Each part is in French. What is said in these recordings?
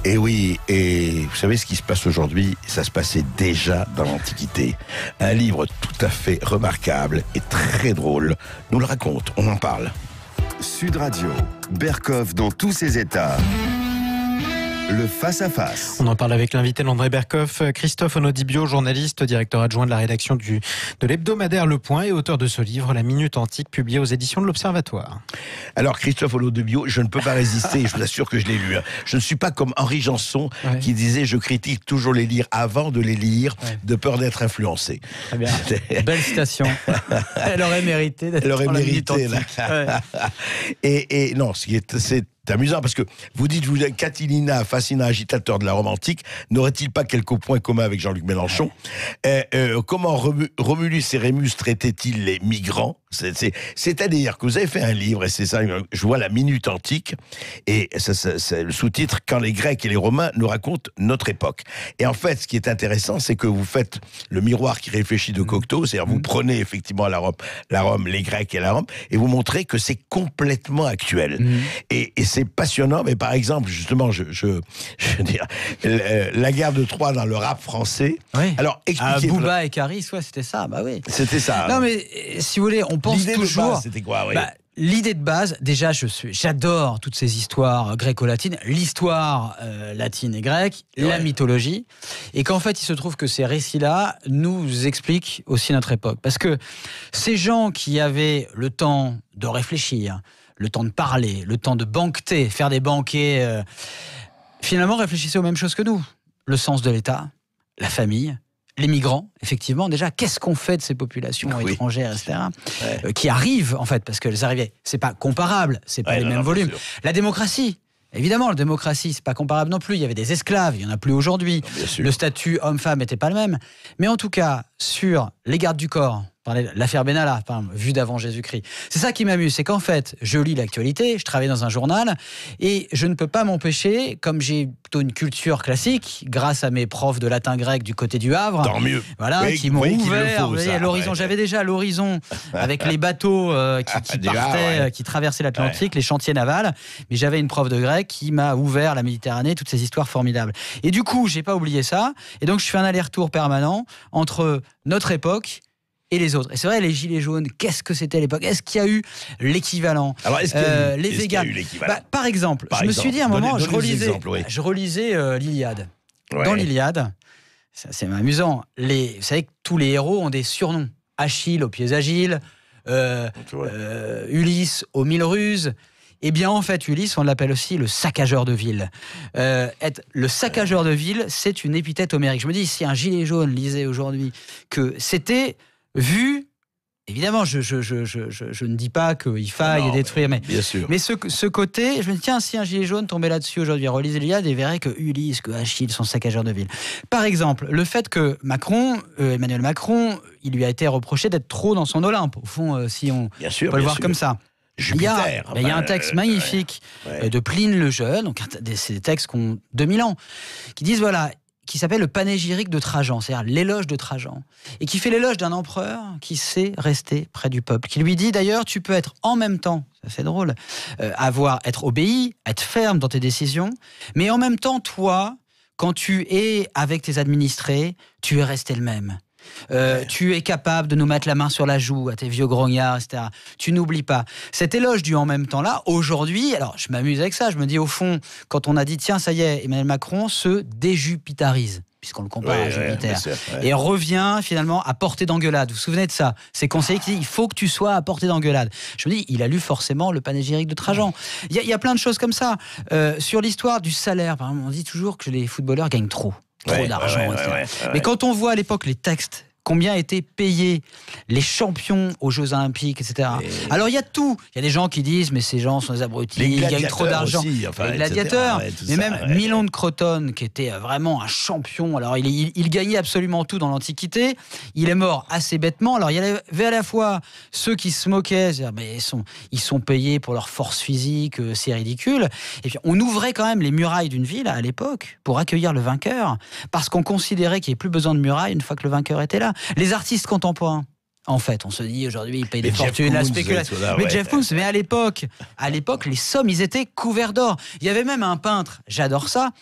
Et oui, et vous savez ce qui se passe aujourd'hui, ça se passait déjà dans l'Antiquité. Un livre tout à fait remarquable et très drôle nous le raconte, on en parle. Sud Radio, Berkoff dans tous ses états. Le face-à-face. On en parle avec l'invité d'André Berkoff, Christophe Onodibio, journaliste, directeur adjoint de la rédaction de l'hebdomadaire Le Point et auteur de ce livre, La Minute Antique, publié aux éditions de l'Observatoire. Alors Christophe Onodibio, je ne peux pas résister, je vous assure que je l'ai lu. Je ne suis pas comme Henri Janson qui disait « Je critique toujours les livres avant de les lire, de peur d'être influencé ». Très bien, belle citation. Elle aurait mérité d'être dans La Minute Antique. Et non, c'est amusant parce que vous dites, vous êtes Catilina, fascinant agitateur de la Rome antique, n'aurait-il pas quelques points communs avec Jean-Luc Mélenchon? Comment Romulus et Rémus traitaient-ils les migrants? C'est-à-dire que vous avez fait un livre, et c'est ça, je vois La Minute Antique, et c'est le sous-titre « Quand les Grecs et les Romains nous racontent notre époque ». Et en fait, ce qui est intéressant, c'est que vous faites le miroir qui réfléchit de Cocteau, c'est-à-dire vous prenez effectivement la Rome, les Grecs et la Rome, et vous montrez que c'est complètement actuel. Et c'est passionnant, mais par exemple, justement, je veux dire, la guerre de Troie dans le rap français. Oui. Alors, expliquez. Booba et Caris, ouais, c'était ça, bah oui. C'était ça. Non, mais si vous voulez, on pense l'idée toujours. De base, c'était quoi, oui. L'idée de base, déjà, j'adore toutes ces histoires gréco-latines, l'histoire latine et grecque, la mythologie, et qu'en fait, il se trouve que ces récits-là nous expliquent aussi notre époque. Parce que ces gens qui avaient le temps de réfléchir, le temps de parler, le temps de banqueter, faire des banquets, finalement réfléchissaient aux mêmes choses que nous. Le sens de l'État, la famille, les migrants, effectivement, déjà, qu'est-ce qu'on fait de ces populations étrangères, etc., qui arrivent, en fait, parce qu'elles arrivaient, c'est pas comparable, c'est pas les mêmes volumes. La démocratie, évidemment, la démocratie, c'est pas comparable non plus, il y avait des esclaves, il y en a plus aujourd'hui, le statut homme-femme n'était pas le même, mais en tout cas, sur les gardes du corps, l'affaire Benalla, vue d'avant Jésus-Christ. C'est ça qui m'amuse, c'est qu'en fait, je lis l'actualité, je travaille dans un journal, et je ne peux pas m'empêcher, comme j'ai plutôt une culture classique, grâce à mes profs de latin-grec du côté du Havre, tant mieux. Voilà, qui m'ont ouvert l'horizon. J'avais déjà l'horizon avec les bateaux qui traversaient l'Atlantique, les chantiers navals, mais j'avais une prof de grec qui m'a ouvert la Méditerranée, toutes ces histoires formidables. Et du coup, j'ai pas oublié ça, et donc je fais un aller-retour permanent entre notre époque et les autres. Et c'est vrai, les gilets jaunes, qu'est-ce que c'était à l'époque? Est-ce qu'il y a eu l'équivalent? Alors, est-ce qu'il y a eu, les véganes? Par exemple, je me suis dit à un moment, je relisais l'Iliade. Ouais. Dans l'Iliade, c'est amusant, vous savez que tous les héros ont des surnoms. Achille aux pieds agiles, Ulysse aux 1000 ruses. Eh bien, en fait, Ulysse, on l'appelle aussi le saccageur de ville. Le saccageur de ville, c'est une épithète homérique. Je me dis, si un gilet jaune lisait aujourd'hui que c'était vu, évidemment, je ne dis pas qu'il faille détruire, mais ce côté, je me dis, tiens, si un gilet jaune tombait là-dessus aujourd'hui, relisez l'Iliade et verrait que Ulysse, que Achille sont saccageurs de ville. Par exemple, le fait que Emmanuel Macron, il lui a été reproché d'être trop dans son Olympe, au fond, si on peut le voir comme ça. Jupiter, il y a un texte magnifique de Pline le Jeune, donc c'est des textes qui ont 2000 ans, qui disent qui s'appelle le panégyrique de Trajan, c'est-à-dire l'éloge de Trajan, et qui fait l'éloge d'un empereur qui sait rester près du peuple, qui lui dit d'ailleurs, tu peux être en même temps, ça c'est drôle, être obéi, être ferme dans tes décisions, mais en même temps, toi, quand tu es avec tes administrés, tu es resté le même. Tu es capable de nous mettre la main sur la joue à tes vieux grognards, etc. Tu n'oublies pas. Cet éloge du en même temps là, aujourd'hui, alors je m'amuse avec ça, je me dis au fond, quand on a dit tiens, ça y est, Emmanuel Macron se déjupitarise, puisqu'on le compare à Jupiter, et revient finalement à portée d'engueulade. Vous vous souvenez de ça? Ces conseillers qui disent il faut que tu sois à portée d'engueulade. Je me dis, il a lu forcément le panégyrique de Trajan. Il y a plein de choses comme ça. Sur l'histoire du salaire, par exemple, on dit toujours que les footballeurs gagnent trop d'argent, etc. Mais quand on voit à l'époque les textes, combien étaient payés les champions aux Jeux Olympiques, etc. Alors il y a tout. Il y a des gens qui disent mais ces gens sont des abrutis, ils gagnent trop d'argent. Aussi, les gladiateurs, mais même Milon de Crotone, qui était vraiment un champion. Alors il gagnait absolument tout dans l'Antiquité. Il est mort assez bêtement. Alors il y avait à la fois ceux qui se moquaient, mais ils sont payés pour leur force physique, c'est ridicule. Et puis on ouvrait quand même les murailles d'une ville à l'époque pour accueillir le vainqueur, parce qu'on considérait qu'il n'y avait plus besoin de murailles une fois que le vainqueur était là. Les artistes contemporains, en fait, on se dit aujourd'hui, ils payent des fortunes, la spéculation. Mais Jeff Koons, mais à l'époque, les sommes, ils étaient couverts d'or. Il y avait même un peintre, j'adore ça,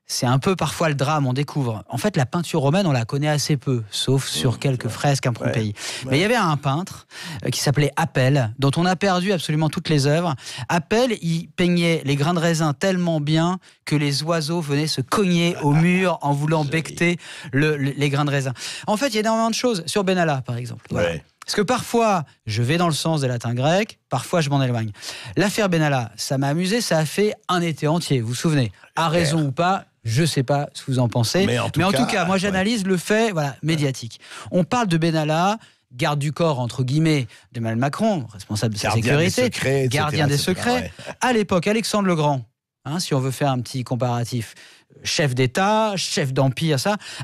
c'est un peu parfois le drame, on découvre. En fait, la peinture romaine, on la connaît assez peu, sauf sur quelques fresques à Pompéi. Mais il y avait un peintre qui s'appelait Apelle, dont on a perdu absolument toutes les œuvres. Apelle, il peignait les grains de raisin tellement bien que les oiseaux venaient se cogner au mur en voulant becqueter les grains de raisin. En fait, il y a énormément de choses. Sur Benalla, par exemple. Voilà. Ouais. Parce que parfois, je vais dans le sens des latins grecs, parfois je m'en éloigne. L'affaire Benalla, ça m'a amusé, ça a fait un été entier, vous vous souvenez. À raison ou pas, je ne sais pas ce que vous en pensez. Mais en tout cas, moi j'analyse le fait médiatique. On parle de Benalla, garde du corps, entre guillemets, d'Emmanuel Macron, responsable de sa sécurité, gardien des secrets. À l'époque, Alexandre le Grand, si on veut faire un petit comparatif, chef d'État, chef d'Empire,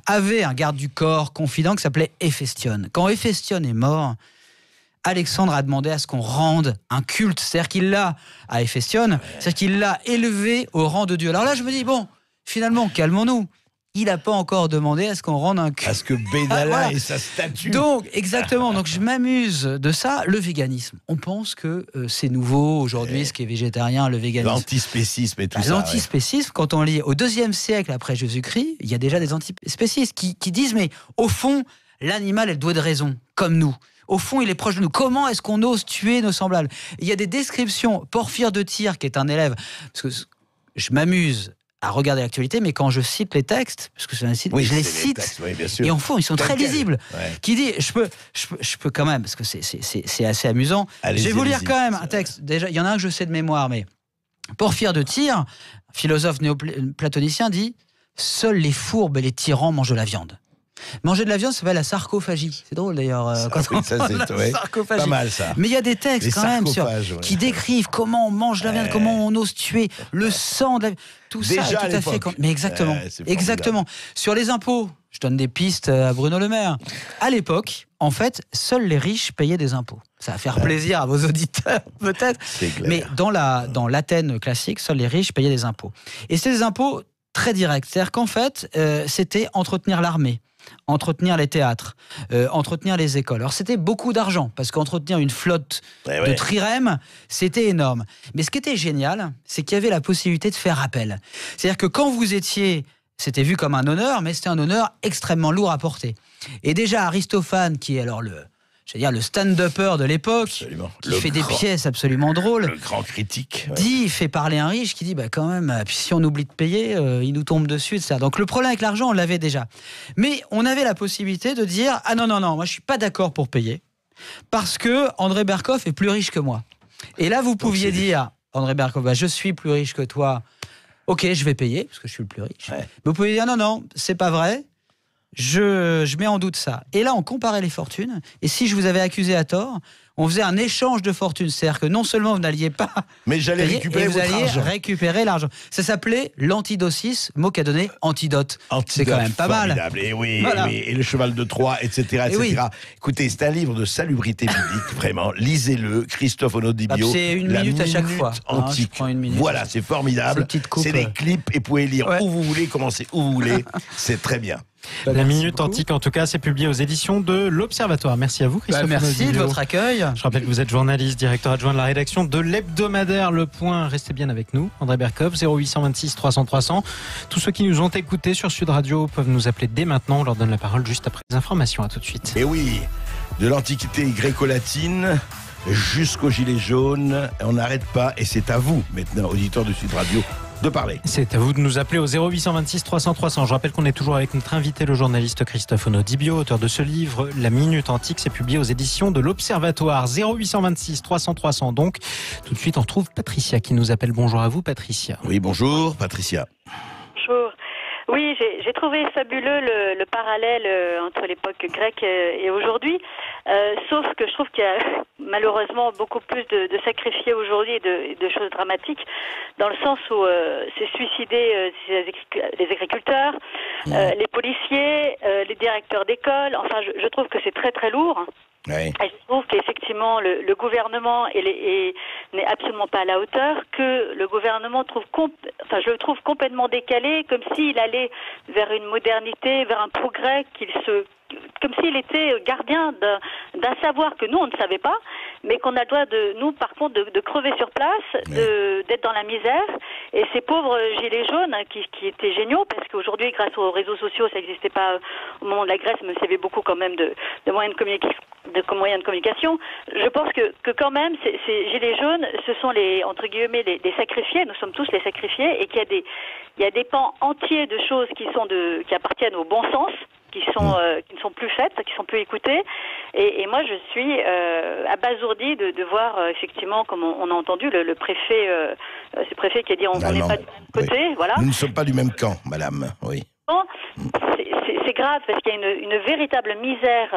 avait un garde du corps confident qui s'appelait Héphaïstion. Quand Héphaïstion est mort, Alexandre a demandé à ce qu'on rende un culte, c'est-à-dire qu'il l'a à Héphaïstion, c'est-à-dire qu'il l'a élevé au rang de Dieu. Alors là, je me dis, bon, finalement, calmons-nous. Il n'a pas encore demandé à ce qu'on rende un culte. Parce que Benalla et sa statue. Donc, exactement. Donc, je m'amuse de ça. Le véganisme. On pense que c'est nouveau aujourd'hui, ce qui est végétarien, le véganisme. L'antispécisme et tout ça. L'antispécisme, quand on lit au IIe siècle après Jésus-Christ, il y a déjà des antispécistes qui disent, mais au fond, l'animal est doué de raison, comme nous. Au fond, il est proche de nous. Comment est-ce qu'on ose tuer nos semblables? Il y a des descriptions. Porphyre de Tyr, qui est un élève, parce que je m'amuse à regarder l'actualité, mais quand je cite les textes, parce que c'est un site, je les cite, et en fond, ils sont très lisibles. Qui dit, je peux quand même, parce que c'est assez amusant. Je vais vous lire quand même un texte. Déjà, il y en a un que je sais de mémoire, mais Porphyre de Tyr, philosophe néoplatonicien, dit « Seuls les fourbes et les tyrans mangent de la viande ». Manger de la viande, ça s'appelle la sarcophagie. C'est drôle d'ailleurs. Sarcophagie. Pas mal ça. Mais il y a des textes quand même qui décrivent comment on mange la viande, comment on ose tuer, le sang de la viande. Tout ça est tout à fait. Mais exactement. Exactement. Sur les impôts, je donne des pistes à Bruno Le Maire. À l'époque, en fait, seuls les riches payaient des impôts. Ça va faire plaisir à vos auditeurs, peut-être. Mais dans l'Athènes classique, seuls les riches payaient des impôts. Et c'était des impôts très directs. C'est-à-dire qu'en fait, c'était entretenir l'armée, entretenir les théâtres, entretenir les écoles. Alors c'était beaucoup d'argent, parce qu'entretenir une flotte de trirèmes, c'était énorme. Mais ce qui était génial, c'est qu'il y avait la possibilité de faire appel. C'est-à-dire que quand vous étiez, c'était vu comme un honneur, mais c'était un honneur extrêmement lourd à porter. Et déjà Aristophane, qui est alors le stand-upper de l'époque, qui fait des pièces absolument drôles. Le grand critique. Il fait parler un riche qui dit, quand même, puis si on oublie de payer, il nous tombe dessus, etc. Donc le problème avec l'argent, on l'avait déjà. Mais on avait la possibilité de dire, ah non, moi je suis pas d'accord pour payer, parce que André Berkoff est plus riche que moi. Et là, vous pouviez dire, André Berkoff, je suis plus riche que toi, ok, je vais payer, parce que je suis le plus riche. Mais vous pouvez dire, non, c'est pas vrai. Je mets en doute ça. Et là, on comparait les fortunes. Et si je vous avais accusé à tort, on faisait un échange de fortunes. C'est-à-dire que non seulement vous n'alliez pas... Mais j'allais récupérer votre argent. Vous alliez récupérer l'argent. Ça s'appelait l'antidosis, mot qu'a donné antidote. C'est quand même pas mal. Et oui, et le cheval de Troie, etc. Écoutez, c'est un livre de salubrité biblique, vraiment. Lisez-le, Christophe Onodibio. C'est une minute à chaque fois. Antique. Je prends une minute. Voilà, c'est formidable. C'est des clips et vous pouvez lire où vous voulez, commencer où vous voulez. C'est très bien. La Minute Antique, en tout cas, c'est publié aux éditions de l'Observatoire. Merci à vous, Christophe. Merci de votre accueil. Je rappelle que vous êtes journaliste, directeur adjoint de la rédaction de l'hebdomadaire Le Point. Restez bien avec nous. André Berkoff, 0826 300 300. Tous ceux qui nous ont écoutés sur Sud Radio peuvent nous appeler dès maintenant. On leur donne la parole juste après les informations. À tout de suite. Et oui, de l'Antiquité gréco-latine jusqu'aux Gilets jaunes, on n'arrête pas. Et c'est à vous, maintenant, auditeurs de Sud Radio, de parler. C'est à vous de nous appeler au 0826 300 300. Je rappelle qu'on est toujours avec notre invité, le journaliste Christophe Onodibio, auteur de ce livre La Minute Antique. C'est publié aux éditions de l'Observatoire. 0826 300 300. Donc, tout de suite, on retrouve Patricia qui nous appelle. Bonjour à vous, Patricia. Oui, bonjour, Patricia. Bonjour. Oui, j'ai trouvé fabuleux le parallèle entre l'époque grecque et aujourd'hui, sauf que je trouve qu'il y a malheureusement beaucoup plus de sacrifiés aujourd'hui et de choses dramatiques, dans le sens où c'est suicider les agriculteurs, les policiers, les directeurs d'école. Enfin, je trouve que c'est très très lourd. Oui. Et je trouve qu'effectivement le gouvernement n'est absolument pas à la hauteur, que le gouvernement je le trouve complètement décalé, comme s'il allait vers une modernité, vers un progrès, comme s'il était gardien d'un savoir que nous on ne savait pas, mais qu'on a le droit nous, par contre, de crever sur place, d'être dans la misère. Et ces pauvres gilets jaunes qui étaient géniaux, parce qu'aujourd'hui, grâce aux réseaux sociaux, ça n'existait pas au moment de la Grèce, mais il y avait beaucoup quand même de moyens de communication. Je pense que quand même, ces gilets jaunes, ce sont entre guillemets, les sacrifiés. Nous sommes tous les sacrifiés, et qu'il y a des pans entiers de choses qui appartiennent au bon sens, qui ne sont plus faites, qui sont plus écoutées. Et moi, je suis abasourdie de voir effectivement, comme on a entendu, le préfet, ce préfet qui a dit on n'est pas du même côté. Voilà. Nous ne sommes pas du même camp, madame. Oui. Bon, c'est grave, parce qu'il y a une véritable misère.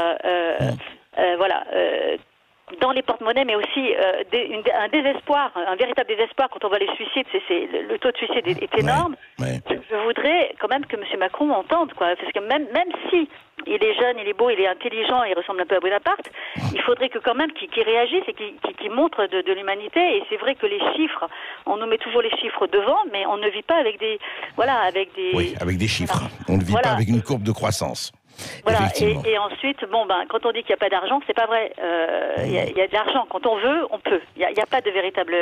Dans les porte-monnaies, mais aussi un désespoir, un véritable désespoir quand on voit les suicides. Le taux de suicide est énorme. Ouais. Je voudrais quand même que M. Macron entende, quoi, parce que même si il est jeune, il est beau, il est intelligent, il ressemble un peu à Bonaparte, il faudrait que quand même qu'il réagisse et qu'il montre de l'humanité. Et c'est vrai que les chiffres, on nous met toujours les chiffres devant, mais on ne vit pas avec des Oui, avec des chiffres. On ne vit pas avec une courbe de croissance. Voilà, et ensuite, quand on dit qu'il n'y a pas d'argent, c'est pas vrai. Il y a de l'argent. Quand on veut, on peut. Il n'y a pas de véritable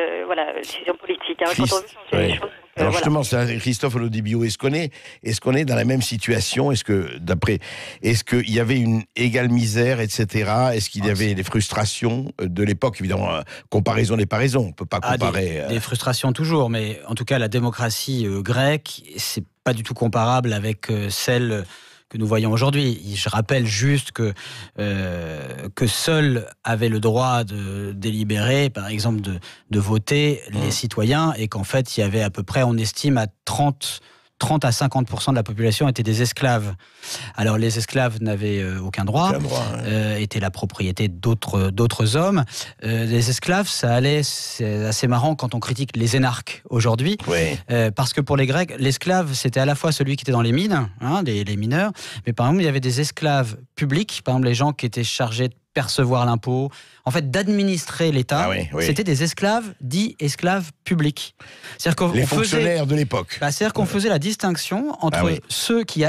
décision politique. Quand on veut changer les choses. Alors justement, Christophe Olodibio, est-ce qu'on est dans la même situation? Est-ce qu'il y avait une égale misère, etc. Est-ce qu'il y avait des frustrations de l'époque? Évidemment, comparaison n'est pas raison. On ne peut pas comparer. Des frustrations toujours, mais en tout cas, la démocratie grecque, c'est pas du tout comparable avec celle que nous voyons aujourd'hui. Je rappelle juste que seuls avaient le droit de délibérer, par exemple de voter les citoyens, et qu'en fait il y avait à peu près, on estime, à 30 à 50% de la population étaient des esclaves. Alors les esclaves n'avaient aucun droit, étaient la propriété d'autres hommes. Les esclaves, c'est assez marrant quand on critique les énarques aujourd'hui, parce que pour les Grecs, l'esclave, c'était à la fois celui qui était dans les mines, les mineurs, mais par exemple il y avait des esclaves publics, par exemple les gens qui étaient chargés de percevoir l'impôt, en fait d'administrer l'État. C'était des esclaves dits esclaves publics. C'est-à-dire les fonctionnaires de l'époque. C'est-à-dire qu'on faisait la distinction entre ceux qui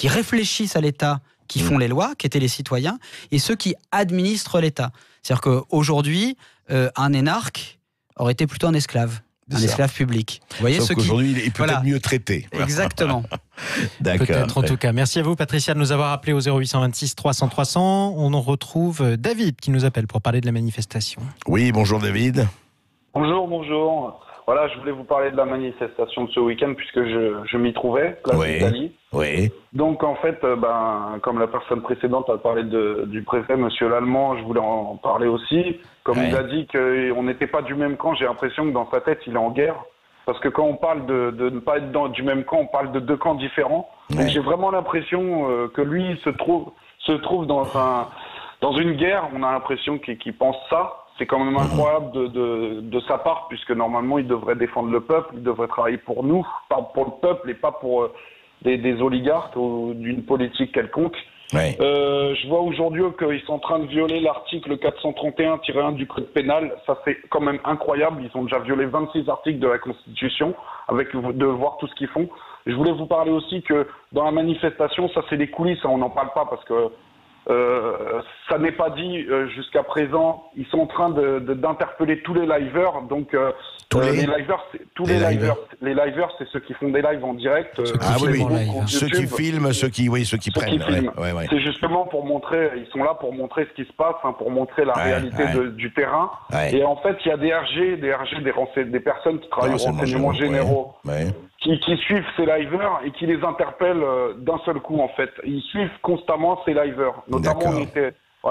réfléchissent à l'État, qui font les lois, qui étaient les citoyens, et ceux qui administrent l'État. C'est-à-dire qu'aujourd'hui, un énarque aurait été plutôt un esclave. Un esclave public. Vous voyez, sauf qu'aujourd'hui, il est peut-être mieux traité. Exactement. D'accord. Peut-être, en tout cas. Merci à vous, Patricia, de nous avoir appelé au 0826 300 300. On en retrouve David qui nous appelle pour parler de la manifestation. Oui, bonjour David. Bonjour. Voilà, je voulais vous parler de la manifestation de ce week-end puisque je m'y trouvais, place d'Italie. Oui. Donc en fait, comme la personne précédente a parlé du préfet, Monsieur Lallemand, je voulais en parler aussi. Comme il a dit qu'on n'était pas du même camp, j'ai l'impression que dans sa tête, il est en guerre. Parce que quand on parle de ne pas être du même camp, on parle de deux camps différents. Donc j'ai vraiment l'impression que lui se trouve dans une guerre. On a l'impression qu'il pense ça. C'est quand même incroyable de sa part, puisque normalement il devrait défendre le peuple, il devrait travailler pour nous, pas pour le peuple et pas pour des oligarques ou d'une politique quelconque. Je vois aujourd'hui qu'ils sont en train de violer l'article 431-1 du Code pénal. Ça, c'est quand même incroyable. Ils ont déjà violé 26 articles de la Constitution, de voir tout ce qu'ils font. Je voulais vous parler aussi que dans la manifestation, ça c'est les coulisses, on n'en parle pas parce que ça n'est pas dit jusqu'à présent. Ils sont en train d'interpeller tous les liveurs. Donc les liveurs, c'est ceux qui font des lives en direct. Ceux qui filment, ceux qui prennent. C'est justement pour montrer. Ils sont là pour montrer ce qui se passe, pour montrer la réalité du terrain. Et en fait, il y a des RG, des personnes qui travaillent aux renseignements généraux. Qui suivent ces liveurs et qui les interpellent d'un seul coup, en fait. Ils suivent constamment ces liveurs. Notamment,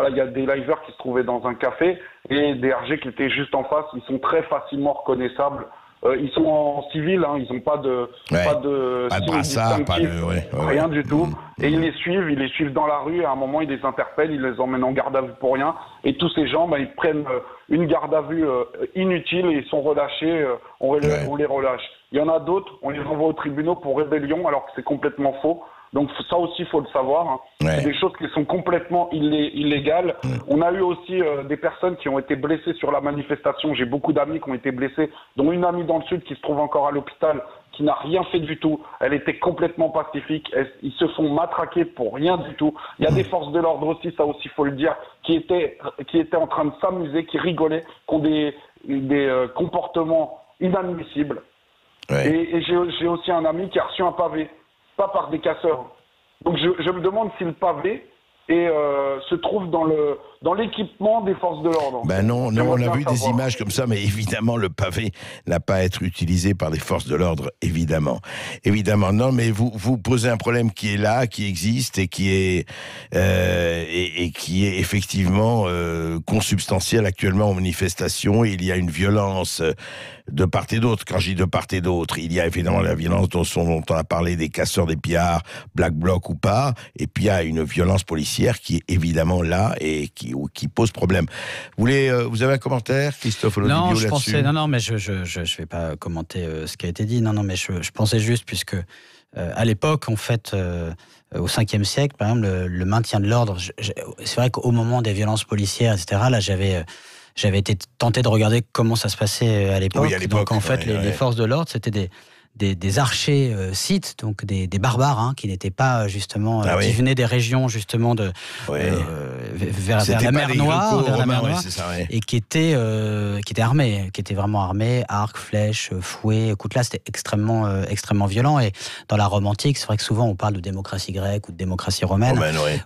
il y a des liveurs qui se trouvaient dans un café et des RG qui étaient juste en face. Ils sont très facilement reconnaissables. Ils sont en civil, ils n'ont pas de brassard, rien du tout. Et ils les suivent dans la rue. Et à un moment, ils les interpellent, ils les emmènent en garde à vue pour rien. Et tous ces gens, ils prennent une garde à vue inutile et ils sont relâchés. On les relâche. Il y en a d'autres, on les envoie aux tribunaux pour rébellion, alors que c'est complètement faux. Donc ça aussi, il faut le savoir. C'est des choses qui sont complètement illégales. On a eu aussi des personnes qui ont été blessées sur la manifestation. J'ai beaucoup d'amis qui ont été blessés, dont une amie dans le sud qui se trouve encore à l'hôpital qui n'a rien fait du tout. Elle était complètement pacifique. Ils se font matraquer pour rien du tout. Il y a des forces de l'ordre aussi, ça aussi faut le dire, qui étaient en train de s'amuser, qui rigolaient, qui ont des comportements inadmissibles. Ouais. Et j'ai aussi un ami qui a reçu un pavé, pas par des casseurs. Donc je me demande si le pavé se trouve dans l'équipement des forces de l'ordre. Ben non, on a vu des images comme ça, mais évidemment le pavé n'a pas à être utilisé par les forces de l'ordre, évidemment. Non, mais vous posez un problème qui est là, qui existe et qui est effectivement consubstantiel actuellement aux manifestations. Il y a une violence de part et d'autre. Quand je dis de part et d'autre, il y a évidemment la violence dont on a parlé, des casseurs, des pillards, Black Bloc ou pas, et puis il y a une violence policière qui est évidemment là et qui pose problème. Vous avez un commentaire, Christophe Onodibio, là-dessus ? Non, mais je vais pas commenter ce qui a été dit. Non, mais je pensais juste, puisque à l'époque, en fait, au 5e siècle, par exemple, le maintien de l'ordre, c'est vrai qu'au moment des violences policières, etc., là, j'avais été tenté de regarder comment ça se passait à l'époque. Oui, donc en fait, les forces de l'ordre, c'était des archers scythes, donc des barbares, hein, qui n'étaient pas justement, qui venaient des régions justement vers la mer Noire, et qui étaient armés, qui étaient vraiment armés, arcs, flèches, fouets, coutelas. C'était extrêmement violent. Et dans la Rome antique, c'est vrai que souvent on parle de démocratie grecque ou de démocratie romaine.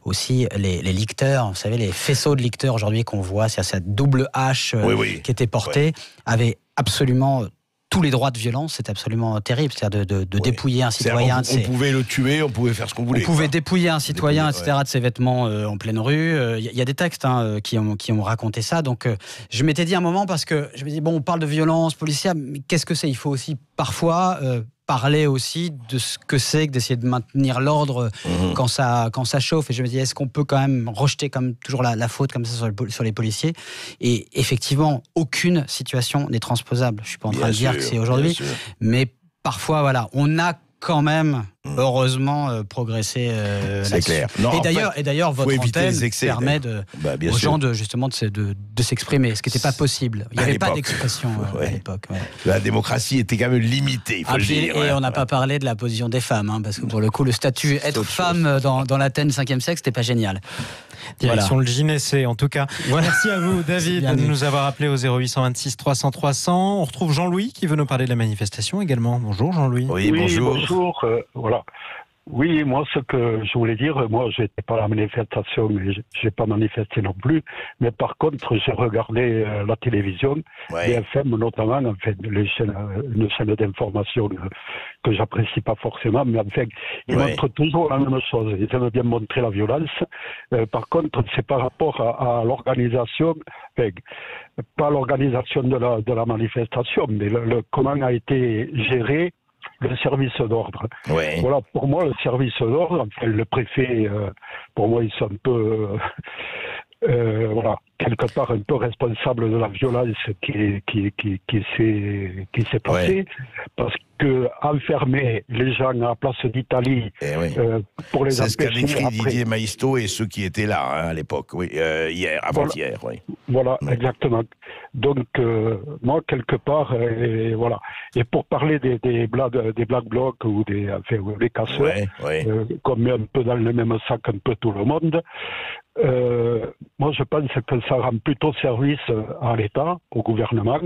Aussi les licteurs, vous savez, les faisceaux de licteurs aujourd'hui qu'on voit, c'est cette double hache qui était portée, avaient absolument tous les droits de violence. C'est absolument terrible, c'est-à-dire de dépouiller un citoyen. On pouvait le tuer, on pouvait faire ce qu'on voulait. On pouvait dépouiller un citoyen, etc., de ses vêtements en pleine rue. Il y a des textes qui ont raconté ça. Donc, je m'étais dit un moment, parce que je me dis, on parle de violence policière, mais qu'est-ce que c'est ? Il faut aussi parfois parler aussi de ce que c'est que d'essayer de maintenir l'ordre quand ça chauffe. Et je me dis, est-ce qu'on peut quand même rejeter comme toujours la faute comme ça sur les policiers ? Et effectivement, aucune situation n'est transposable. Je suis pas en train de dire que c'est aujourd'hui, mais parfois, voilà, on a quand même, heureusement, progressé c'est clair. Non, et d'ailleurs, votre antenne permet aux gens de s'exprimer, ce qui n'était pas possible. Il n'y avait pas d'expression à l'époque. Ouais. La démocratie était quand même limitée, il faut le dire. Et on n'a pas parlé de la position des femmes, hein, parce que pour le coup, le statut être femme dans l'Athènes 5e siècle, c'était pas génial. Direction le gynécée, en tout cas. Merci à vous, David, de nous avoir appelé au 0826 300 300. On retrouve Jean-Louis qui veut nous parler de la manifestation également. Bonjour Jean-Louis. Oui, bonjour. Voilà. Oui, moi, ce que je voulais dire, moi, j'étais pas à la manifestation, mais j'ai pas manifesté non plus. Mais par contre, j'ai regardé la télévision, BFM notamment, en fait, une chaîne d'information que j'apprécie pas forcément, mais en fait, ils montrent toujours la même chose. Ils aiment bien montrer la violence. Par contre, c'est par rapport à l'organisation, pas l'organisation de la manifestation, mais comment a été géré le service d'ordre. Voilà, pour moi, le service d'ordre, enfin, le préfet, pour moi, ils sont un peu, quelque part un peu responsable de la violence qui s'est passée, parce que enfermer les gens à la place d'Italie pour les empêcher... C'est ce qu'a décrit Didier Maisto et ceux qui étaient là à l'époque, avant-hier. Voilà, exactement. Donc, moi, quelque part, Et pour parler des Black Blocs ou des casseurs, qu'on met un peu dans le même sac un peu tout le monde, moi, je pense que ça rend plutôt service à l'État, au gouvernement.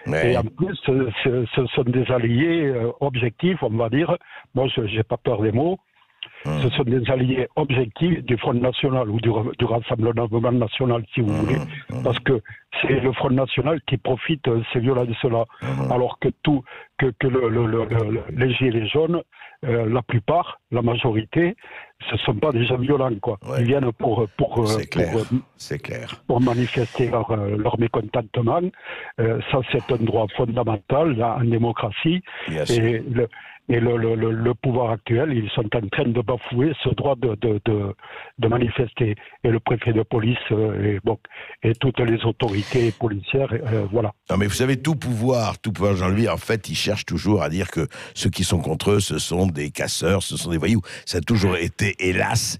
Et en plus, ce sont des alliés objectifs, on va dire. Moi, je n'ai pas peur des mots. Ce sont des alliés objectifs du Front National ou du Rassemblement National, si vous voulez, parce que c'est le Front National qui profite de ces violences-là, alors que les gilets jaunes, la plupart, la majorité, ce ne sont pas des gens violents, quoi. Ils viennent pour manifester leur mécontentement. Ça, c'est un droit fondamental en démocratie. Et Et le pouvoir actuel, ils sont en train de bafouer ce droit de manifester. Et le préfet de police et toutes les autorités policières, voilà. Non, mais vous savez, tout pouvoir Jean-Louis, en fait, ils cherchent toujours à dire que ceux qui sont contre eux, ce sont des casseurs, ce sont des voyous. Ça a toujours été, hélas,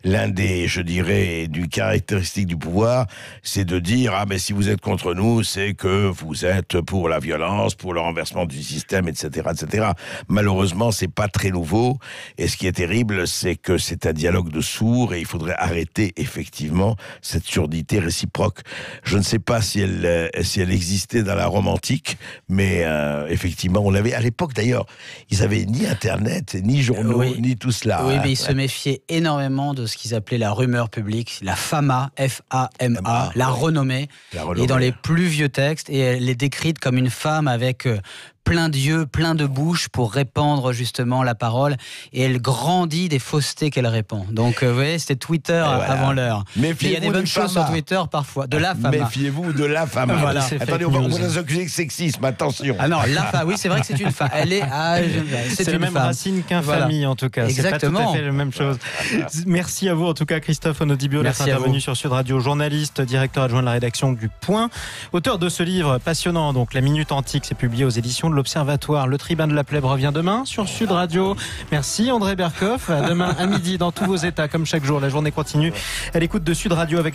l'un des, je dirais, du caractéristique du pouvoir, c'est de dire, ah, mais si vous êtes contre nous, c'est que vous êtes pour la violence, pour le renversement du système, etc., etc. Malheureusement, c'est pas très nouveau. Et ce qui est terrible, c'est que c'est un dialogue de sourds et il faudrait arrêter, effectivement, cette surdité réciproque. Je ne sais pas si elle existait dans la Rome antique, mais effectivement, on l'avait. À l'époque, d'ailleurs, ils avaient ni Internet, ni journaux, ni tout cela. Oui, mais ils se méfiaient énormément de ce qu'ils appelaient la rumeur publique, la fama, F-A-M-A, la renommée. Et dans les plus vieux textes, et elle est décrite comme une femme avec plein d'yeux, plein de bouches pour répandre justement la parole, et elle grandit des faussetés qu'elle répand. Donc vous voyez, c'était Twitter avant l'heure. Méfiez-vous, il y a des bonnes choses sur Twitter parfois, de la fama. Méfiez-vous de la fama. Voilà. Attendez, on va nous accuser de sexisme, attention. Ah non, la fama, oui, c'est vrai que c'est une femme. Elle est c'est la même femme. Racine qu'infamie, en tout cas. Exactement. C'est pas tout à fait la même chose. Merci à vous, en tout cas, Christophe Onodibio, d'être intervenu sur Sud Radio, journaliste, directeur adjoint de la rédaction du Point, auteur de ce livre passionnant, donc La Minute Antique, c'est publié aux éditions de l'Observatoire. Le Tribun de la Plèbe revient demain sur Sud Radio. Merci André Berkoff. À demain à midi dans tous vos états, comme chaque jour. La journée continue à l'écoute de Sud Radio avec